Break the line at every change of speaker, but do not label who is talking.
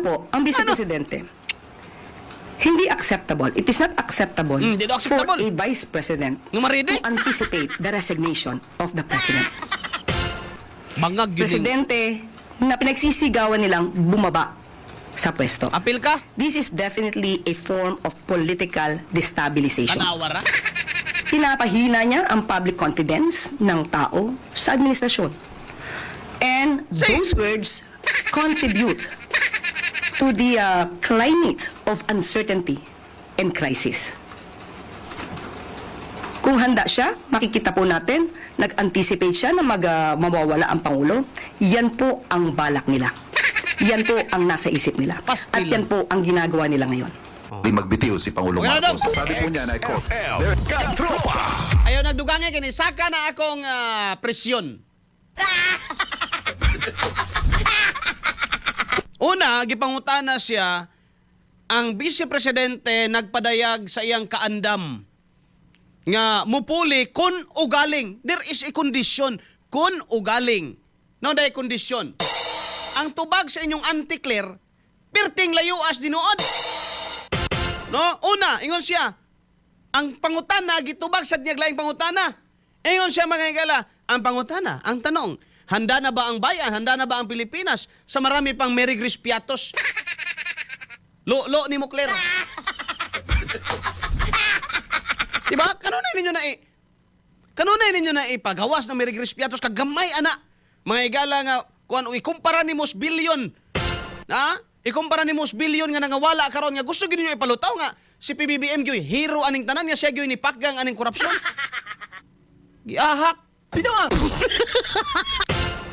po, ang Vice Presidente, hindi acceptable. It is not acceptable
Hindi daw acceptable.
for a Vice President
Nga maridi.
to anticipate the resignation of the President.
Bangag yun.
Presidente na pinagsisigawan nilang bumaba sa pwesto.
Apil ka?
This is definitely a form of political destabilization.
Tanawara.
Pinapahina niya ang public confidence ng tao sa administrasyon. And those words contribute to the climate of uncertainty and crisis. Kung handa siya, makikita po natin, nag-anticipate siya na mawawala ang Pangulo. Yan po ang balak nila. Yan po ang nasa isip nila.
Pastil
At yan po ang ginagawa nila ngayon.
Di magbitiw si Pangulong
Okay na daw.
Marcos. Sabi po niya na ito.
Katropa!
Ayaw nagdugangan kini saka na akong presyon. Una, gipangutana siya ang Vice Presidente nagpadayag sa iyang kaandam nga mupuli kun ugaling. There is a condition kun ugaling. No, day condition. Ang tubag sa inyong anti-clear, pirting layuas dinuod. No, una, ingon siya, ang pangutana gitubag sa diyag laing pangutana. Ingon siya mga higala, ang pangutana, ang tanong, handa na ba ang bayan, handa na ba ang Pilipinas sa marami pang Merry Crispiatos? Lo ni mo clear. Diba? Kanunay ninyo na ipagawas ng Merry Crispiatos kagamay ana. Mga higala nga kuan ikumpara ni mos bilyon. Ha? Ikumpara ni mos bilyon nga nangawala karon nga gusto gid niyo ipalutaw nga si PBBM gyoy hero aning tanan nga siya gyoy ni pakgang aning korupsyon. Giahak. Bitaw.